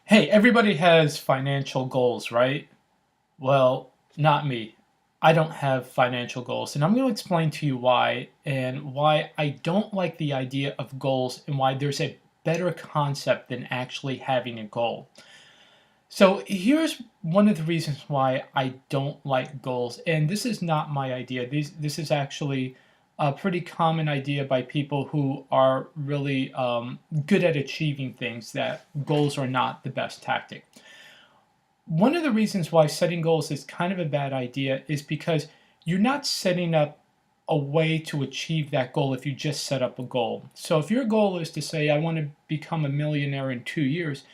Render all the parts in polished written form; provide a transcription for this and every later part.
Hey, everybody has financial goals, right? Well, not me. I don't have financial goals, and I'm going to explain to you why and why I don't like the idea of goals and why there's a better concept than actually having a goal. So, here's one of the reasons why I don't like goals, and this is not my idea. This is actually a pretty common idea by people who are really good at achieving things, that goals are not the best tactic. One of the reasons why setting goals is kind of a bad idea is because you're not setting up a way to achieve that goal if you just set up a goal. So if your goal is to say, I want to become a millionaire in 2 years,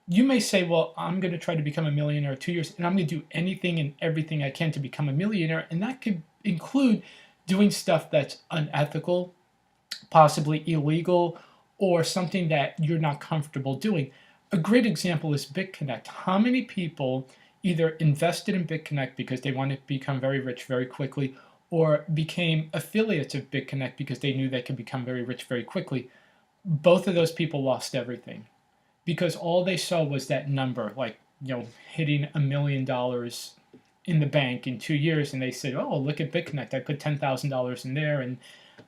you may say, well, I'm going to try to become a millionaire in 2 years, and I'm going to do anything and everything I can to become a millionaire. And that could include doing stuff that's unethical, possibly illegal, or something that you're not comfortable doing. A great example is BitConnect. How many people either invested in BitConnect because they wanted to become very rich very quickly, or became affiliates of BitConnect because they knew they could become very rich very quickly? Both of those people lost everything because all they saw was that number, like, hitting $1 million in the bank in 2 years, and they said, "Oh, look at BitConnect. I put $10,000 in there, and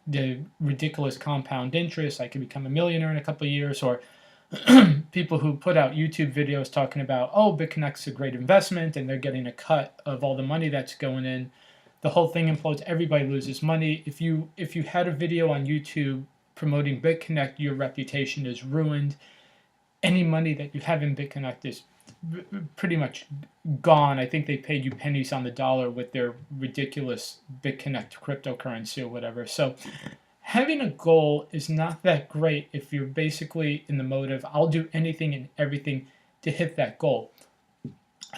the ridiculous compound interest. I could become a millionaire in a couple of years." Or people who put out YouTube videos talking about, oh, BitConnect's a great investment and they're getting a cut of all the money that's going in. The whole thing implodes. Everybody loses money. If you had a video on YouTube promoting BitConnect, your reputation is ruined. Any money that you have in BitConnect is pretty much gone. I think they paid you pennies on the dollar with their ridiculous BitConnect cryptocurrency or whatever. So having a goal is not that great if you're basically in the mode of, I'll do anything and everything to hit that goal.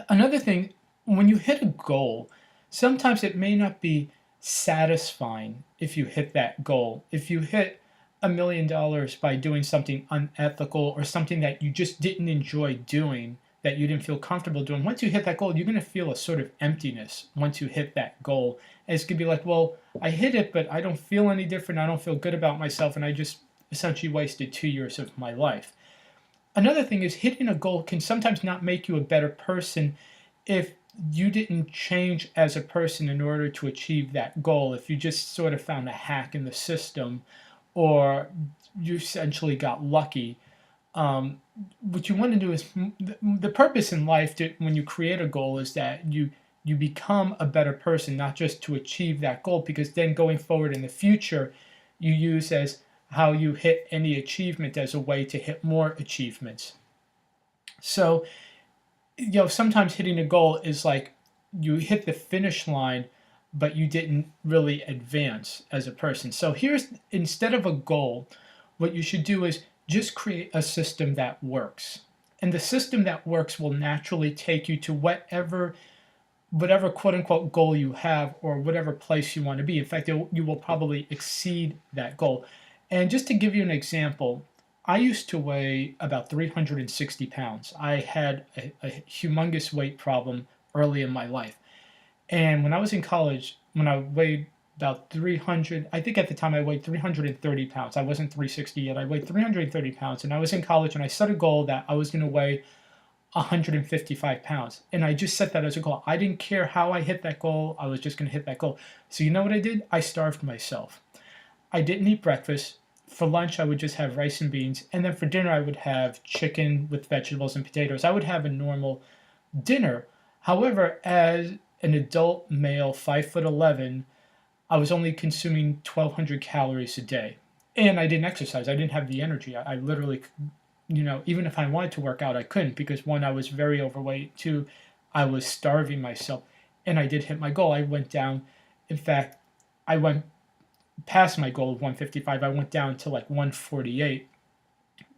Another thing, when you hit a goal, sometimes it may not be satisfying if you hit that goal. If you hit $1 million by doing something unethical or something that you just didn't enjoy doing, that you didn't feel comfortable doing, once you hit that goal, you're going to feel a sort of emptiness once you hit that goal. And it's going to be like, well, I hit it, but I don't feel any different. I don't feel good about myself. And I just essentially wasted 2 years of my life. Another thing is, hitting a goal can sometimes not make you a better person if you didn't change as a person in order to achieve that goal. If you just sort of found a hack in the system, or you essentially got lucky. What you want to do is, the purpose in life when you create a goal is that you become a better person, not just to achieve that goal, because then going forward in the future, you use as how you hit any achievement as a way to hit more achievements. So, sometimes hitting a goal is like you hit the finish line, but you didn't really advance as a person. So here's, instead of a goal, what you should do is just create a system that works. And the system that works will naturally take you to whatever quote unquote goal you have, or whatever place you want to be. In fact, you will probably exceed that goal. And just to give you an example, I used to weigh about 360 pounds. I had a humongous weight problem early in my life. And when I was in college, when I weighed about 300, I think at the time I weighed 330 pounds. I wasn't 360 yet. I weighed 330 pounds. And I was in college, and I set a goal that I was going to weigh 155 pounds. And I just set that as a goal. I didn't care how I hit that goal. I was just going to hit that goal. So you know what I did? I starved myself. I didn't eat breakfast. For lunch, I would just have rice and beans. And then for dinner, I would have chicken with vegetables and potatoes. I would have a normal dinner. However, as an adult male, 5'11", I was only consuming 1,200 calories a day. And I didn't exercise. I didn't have the energy. I literally, even if I wanted to work out, I couldn't, because one, I was very overweight. Two, I was starving myself. And I did hit my goal. I went down. In fact, I went past my goal of 155. I went down to like 148,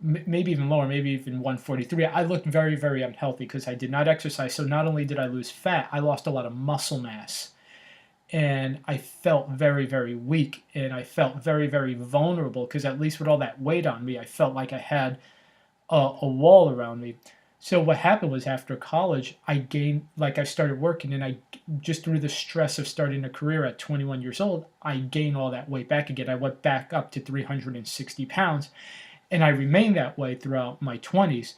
maybe even lower, maybe even 143. I looked very, very unhealthy because I did not exercise. So not only did I lose fat, I lost a lot of muscle mass. And I felt very, very weak, and I felt very, very vulnerable, because at least with all that weight on me, I felt like I had a wall around me. So what happened was, after college, I gained, like, I started working, and I just, through the stress of starting a career at 21 years old, I gained all that weight back again. I went back up to 360 pounds, and I remained that way throughout my 20s.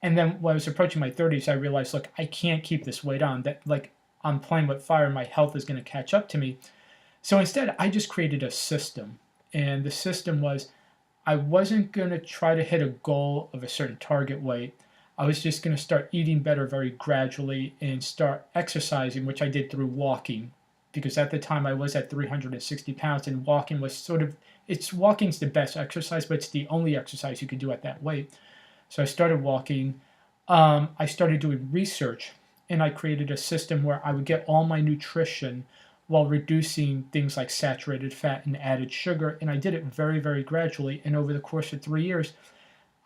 And then when I was approaching my 30s, I realized, look, I can't keep this weight on. That, like, I'm playing with fire. My health is going to catch up to me. So instead, I just created a system. And the system was, I wasn't going to try to hit a goal of a certain target weight. I was just going to start eating better very gradually and start exercising, which I did through walking. Because at the time I was at 360 pounds, and walking was sort of, walking's the best exercise, but it's the only exercise you could do at that weight. So I started walking. I started doing research, and I created a system where I would get all my nutrition while reducing things like saturated fat and added sugar. And I did it very, very gradually. And over the course of 3 years,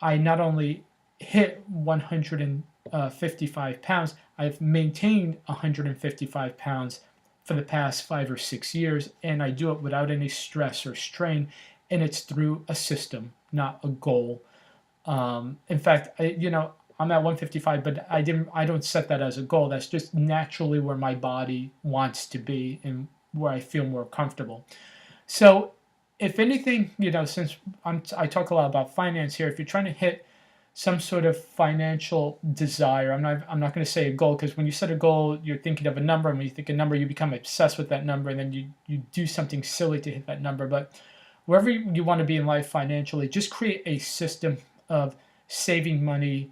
I not only hit 155 pounds, I've maintained 155 pounds for the past 5 or 6 years. And I do it without any stress or strain. And it's through a system, not a goal. In fact, I'm at 155, but I don't set that as a goal. That's just naturally where my body wants to be and where I feel more comfortable. So, if anything, since I talk a lot about finance here, if you're trying to hit some sort of financial desire, I'm not going to say a goal, because when you set a goal, you're thinking of a number, and when you think a number, you become obsessed with that number, and then you do something silly to hit that number. But wherever you want to be in life financially, just create a system of saving money,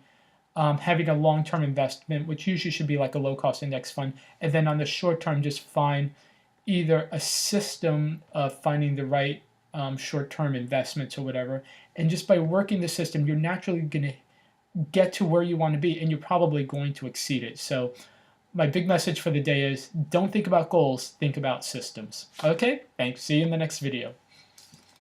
having a long-term investment, which usually should be like a low-cost index fund, and then on the short term, just find either a system of finding the right short-term investments or whatever. And just by working the system, you're naturally going to get to where you want to be, and you're probably going to exceed it. So my big message for the day is, don't think about goals, think about systems. Okay, thanks. See you in the next video.